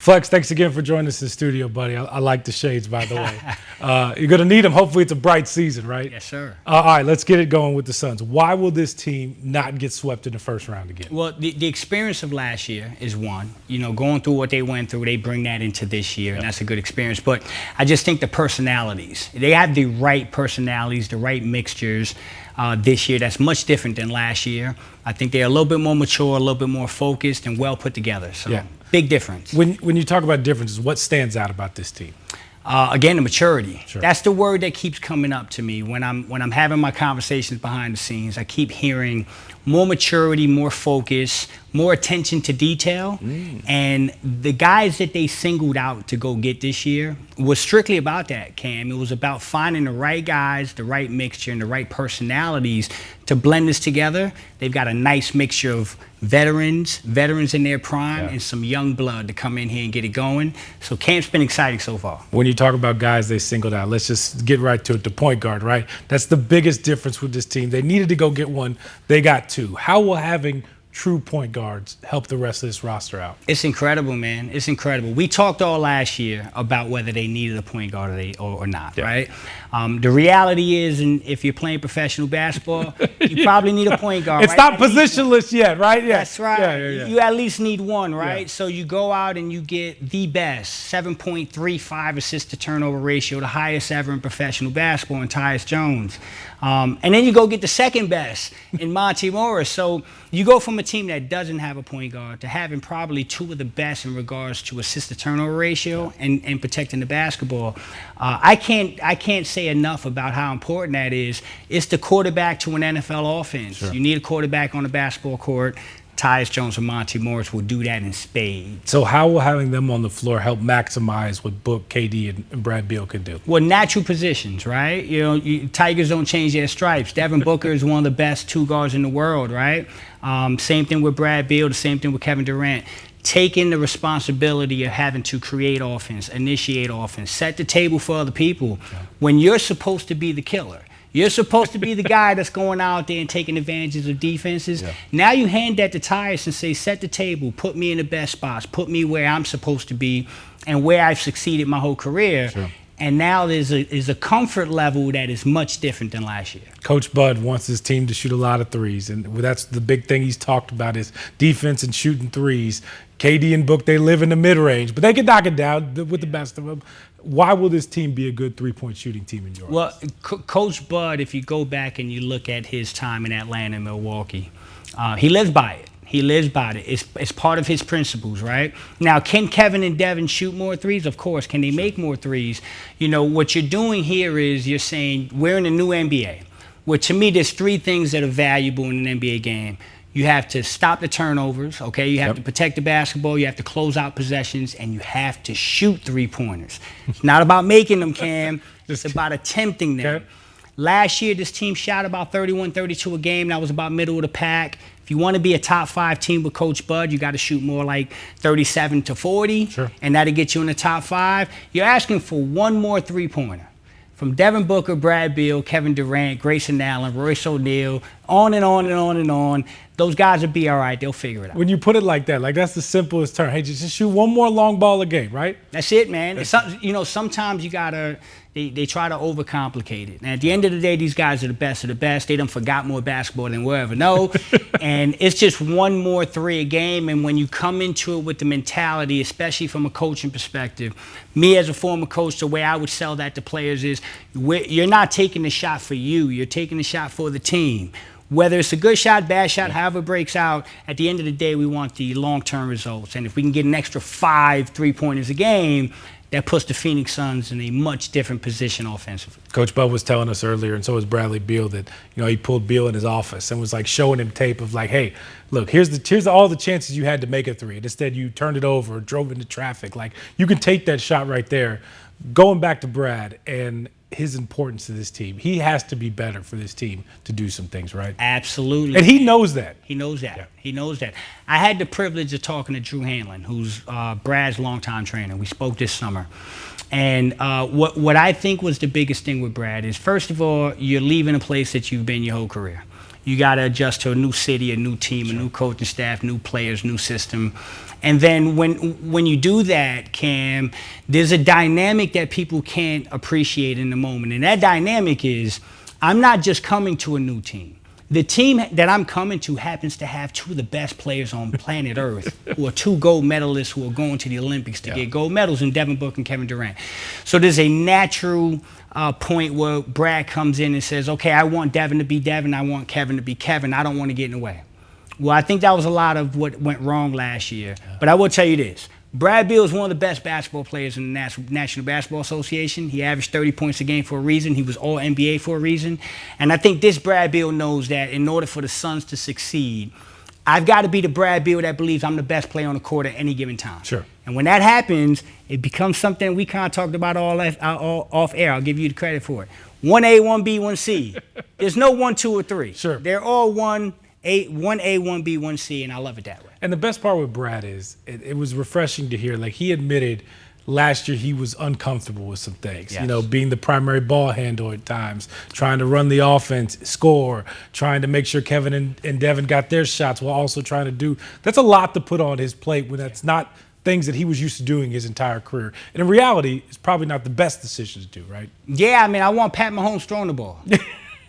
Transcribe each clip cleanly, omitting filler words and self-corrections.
Flex, thanks again for joining us in the studio, buddy. I like the shades, by the way. You're going to need them. Hopefully it's a bright season, right? Yes, sir. All right, let's get it going with the Suns. Why will this team not get swept in the first round again? Well, the experience of last year is one. You know, going through what they went through, they bring that into this year, and that's a good experience. But I just think the personalities, they have the right personalities, the right mixtures this year. That's much different than last year. I think they're a little bit more mature, a little bit more focused, and well put together. So, big difference. When you talk about differences, what stands out about this team? Again, the maturity. Sure. That's the word that keeps coming up to me when I'm having my conversations behind the scenes. I keep hearing more maturity, more focus, more attention to detail. And the guys that they singled out to go get this year was strictly about that, Cam. It was about finding the right guys, the right mixture, and the right personalities to blend this together. They've got a nice mixture of veterans in their prime, and some young blood to come in here and get it going. So camp's been exciting so far. When you talk about guys they singled out, let's just get right to it, the point guard, right? That's the biggest difference with this team. They needed to go get one. They got two. How will having true point guards help the rest of this roster out? It's incredible, man. It's incredible. We talked all last year about whether they needed a point guard or not, right? The reality is, and if you're playing professional basketball, you probably need a point guard. It's not positionless yet, right? Yeah. That's right. You at least need one, right? So you go out and you get the best, 7.35 assist to turnover ratio, the highest ever in professional basketball in Tyus Jones. And then you go get the second best in Monty Morris. So you go from a team that doesn't have a point guard to having probably two of the best in regards to assist to turnover ratio and protecting the basketball. I can't say enough about how important that is. It's the quarterback to an NFL offense. Sure. You need a quarterback on the basketball court. Tyus Jones and Monty Morris will do that in spades. So how will having them on the floor help maximize what Book, KD, and Brad Beal can do? Well, natural positions, right? You know, Tigers don't change their stripes. Devin Booker is one of the best two guards in the world, right? Same thing with Brad Beal, the same thing with Kevin Durant. Taking the responsibility of having to create offense, initiate offense, set the table for other people when you're supposed to be the killer. You're supposed to be the guy that's going out there and taking advantages of defenses. Now you hand that to Tyus and say, set the table, put me in the best spots, put me where I'm supposed to be and where I've succeeded my whole career. And now there's a comfort level that is much different than last year. Coach Bud wants his team to shoot a lot of threes, and that's the big thing he's talked about is defense and shooting threes. KD and Book, they live in the mid-range, but they can knock it down with the best of them. Why will this team be a good three-point shooting team in your eyes? Well, Coach Bud, if you go back and you look at his time in Atlanta and Milwaukee, he lives by it. He lives by it. It's part of his principles, right? Now, can Kevin and Devin shoot more threes? Of course. Can they make more threes? You know, what you're doing here is you're saying we're in a new NBA. Well, to me, there's three things that are valuable in an NBA game. You have to stop the turnovers, okay? You have to protect the basketball. You have to close out possessions, and you have to shoot three-pointers. It's not about making them, Cam. It's about attempting them. Last year, this team shot about 31, 32 a game. That was about middle of the pack. If you want to be a top 5 team with Coach Bud, you got to shoot more like 37 to 40, and that'll get you in the top 5. You're asking for one more three-pointer. From Devin Booker, Brad Beal, Kevin Durant, Grayson Allen, Royce O'Neal, on and on and on and on. Those guys will be all right. They'll figure it out. When you put it like that, like that's the simplest term. Hey, just shoot one more long ball a game, right? That's it, man. You know, sometimes you got to they try to overcomplicate it. And at the end of the day, these guys are the best of the best. They done forgot more basketball than we'll ever know. And it's just one more three a game. And when you come into it with the mentality, especially from a coaching perspective, me as a former coach, the way I would sell that to players is you're not taking the shot for you. You're taking the shot for the team. Whether it's a good shot, bad shot, however it breaks out, at the end of the day, we want the long-term results. And if we can get an extra 5 three-pointers a game, that puts the Phoenix Suns in a much different position offensively. Coach Bud was telling us earlier, and so was Bradley Beal, that he pulled Beal in his office and was like showing him tape of like, hey, look, here's all the chances you had to make a three. And instead, you turned it over, drove into traffic. Like you can take that shot right there. Going back to Brad and his importance to this team, he has to be better for this team to do some things, right? Absolutely. And he knows that. He knows that. He knows that. I had the privilege of talking to Drew Hanlon, who's Brad's longtime trainer. We spoke this summer. And what I think was the biggest thing with Brad is, first of all, you're leaving a place that you've been your whole career. You got to adjust to a new city, a new team, a new coaching staff, new players, new system. And then when you do that, Cam, there's a dynamic that people can't appreciate in the moment. And that dynamic is, I'm not just coming to a new team. The team that I'm coming to happens to have two of the best players on planet Earth, who are two gold medalists who are going to the Olympics to get gold medals in Devin Booker and Kevin Durant. So there's a natural point where Brad comes in and says, okay, I want Devin to be Devin, I want Kevin to be Kevin, I don't want to get in the way. Well, I think that was a lot of what went wrong last year. But I will tell you this. Brad Beal is one of the best basketball players in the National Basketball Association. He averaged 30 points a game for a reason. He was all NBA for a reason. And I think this Brad Beal knows that in order for the Suns to succeed, I've got to be the Brad Beal that believes I'm the best player on the court at any given time. Sure. And when that happens, it becomes something we kind of talked about all off air. I'll give you the credit for it. 1A, 1B, 1C. There's no 1, 2, or 3. Sure. They're all 1A, 1B, 1C, and I love it that way. And the best part with Brad is it was refreshing to hear. Like, he admitted last year he was uncomfortable with some things. Yes. You know, being the primary ball handler at times, trying to run the offense, score, trying to make sure Kevin and Devin got their shots while also trying to do. That's a lot to put on his plate when that's not things that he was used to doing his entire career. And in reality, it's probably not the best decision to do, right? Yeah, I mean, I want Pat Mahomes throwing the ball.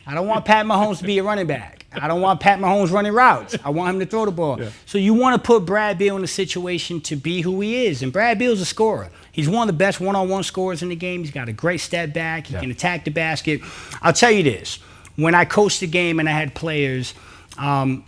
I don't want Pat Mahomes to be a running back. I don't want Pat Mahomes running routes. I want him to throw the ball. Yeah. So you want to put Brad Beal in a situation to be who he is. And Brad Beal's a scorer. He's one of the best one-on-one scorers in the game. He's got a great step back. He can attack the basket. I'll tell you this. When I coached the game and I had players,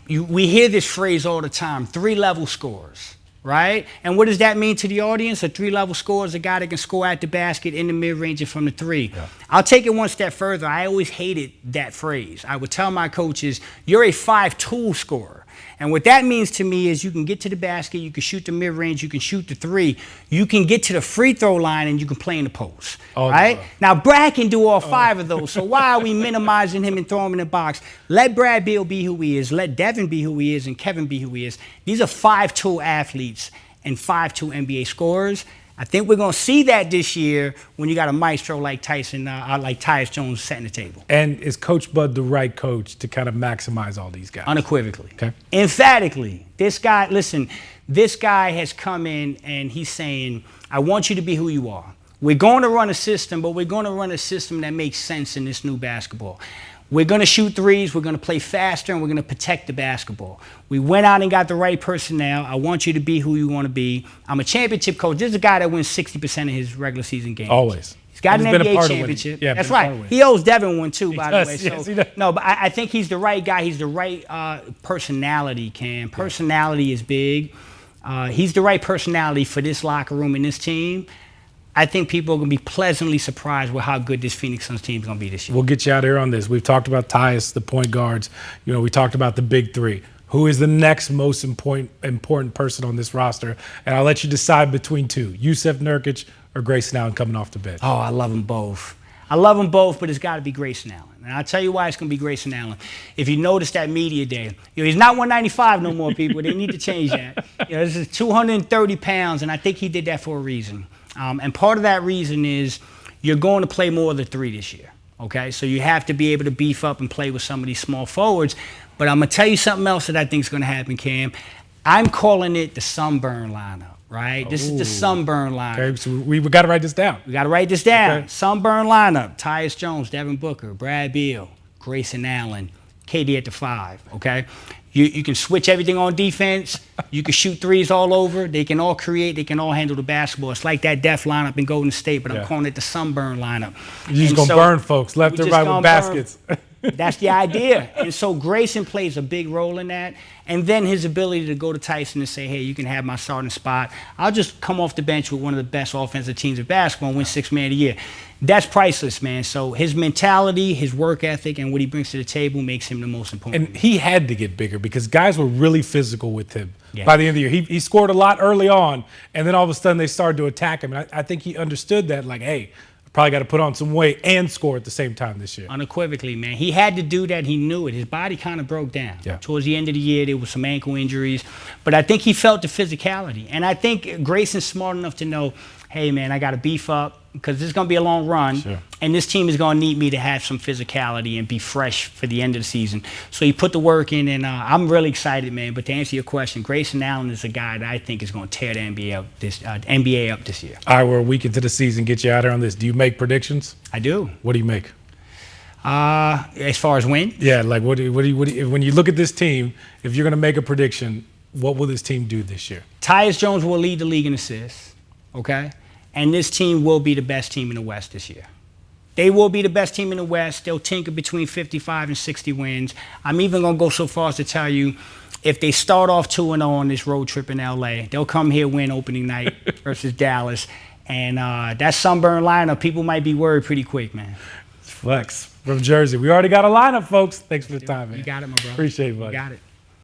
we hear this phrase all the time, three-level scorers. Right? And what does that mean to the audience? A three-level scorer is a guy that can score at the basket, in the mid-range, and from the three. Yeah. I'll take it one step further. I always hated that phrase. I would tell my coaches, you're a 5-tool scorer. And what that means to me is you can get to the basket, you can shoot the mid-range, you can shoot the three, you can get to the free throw line, and you can play in the post. Right? No. Now, Brad can do all 5 of those, so why are we minimizing him and throwing him in the box? Let Brad Beal be who he is. Let Devin be who he is, and Kevin be who he is. These are 5-tool athletes and 5-tool NBA scorers. I think we're going to see that this year when you got a maestro like Tyus Jones setting the table. And is Coach Bud the right coach to kind of maximize all these guys? Unequivocally. Okay. Emphatically. This guy, listen, this guy has come in and he's saying, I want you to be who you are. We're going to run a system, but we're going to run a system that makes sense in this new basketball. We're going to shoot threes, we're going to play faster, and we're going to protect the basketball. We went out and got the right personnel. I want you to be who you want to be. I'm a championship coach. This is a guy that wins 60% of his regular season games. Always. He's got an NBA championship. Yeah, that's right. He owes Devin one, too, by the way. So, no, but I think he's the right guy. He's the right personality, Cam. Personality is big. He's the right personality for this locker room and this team. I think people are going to be pleasantly surprised with how good this Phoenix Suns team is going to be this year. We'll get you out here on this. We've talked about Tyus, the point guards. You know, we talked about the big three. Who is the next most important person on this roster? And I'll let you decide between two, Jusuf Nurkic or Grayson Allen coming off the bench. Oh, I love them both. I love them both, but it's got to be Grayson Allen. And I'll tell you why it's going to be Grayson Allen. If you notice that media day, he's not 195 no more, people. They need to change that. This is 230 pounds, and I think he did that for a reason. And part of that reason is you're going to play more of the three this year, okay? So you have to be able to beef up and play with some of these small forwards. But I'm going to tell you something else that I think is going to happen, Cam. I'm calling it the sunburn lineup, right? This is the sunburn lineup. Okay, so we got to write this down. We got to write this down. Okay. Sunburn lineup, Tyus Jones, Devin Booker, Brad Beal, Grayson Allen, KD at the 5, okay? You can switch everything on defense. You can shoot threes all over. They can all create. They can all handle the basketball. It's like that death lineup in Golden State, but I'm calling it the sunburn lineup. You're just going to burn folks left and right with baskets. That's the idea. And so Grayson plays a big role in that. And then his ability to go to Tyson and say, hey, you can have my starting spot. I'll just come off the bench with one of the best offensive teams in basketball and win 6th Man of the Year. That's priceless, man. So his mentality, his work ethic, and what he brings to the table makes him the most important. And he had to get bigger because guys were really physical with him by the end of the year. He scored a lot early on, and then all of a sudden they started to attack him. And I think he understood that, like, hey, probably got to put on some weight and score at the same time this year. Unequivocally, man. He had to do that. He knew it. His body kind of broke down. Yeah. Towards the end of the year, there was some ankle injuries. But I think he felt the physicality. And I think Grayson's smart enough to know hey, man, I got to beef up because this is going to be a long run. Sure. And this team is going to need me to have some physicality and be fresh for the end of the season. So he put the work in, and I'm really excited, man. But to answer your question, Grayson Allen is a guy that I think is going to tear the NBA up this year. All right, we're a week into the season. Get you out here on this. Do you make predictions? I do. What do you make? As far as win? Yeah, like what do you, when you look at this team, if you're going to make a prediction, what will this team do this year? Tyus Jones will lead the league in assists, okay? And this team will be the best team in the West this year. They will be the best team in the West. They'll tinker between 55 and 60 wins. I'm even going to go so far as to tell you, if they start off 2-0 on this road trip in L.A., they'll come here, win opening night versus Dallas. And that sunburn lineup, people might be worried pretty quick, man. Flex from Jersey. We already got a lineup, folks. Thanks for the time, man. You got it, my brother. Appreciate it, buddy. You got it.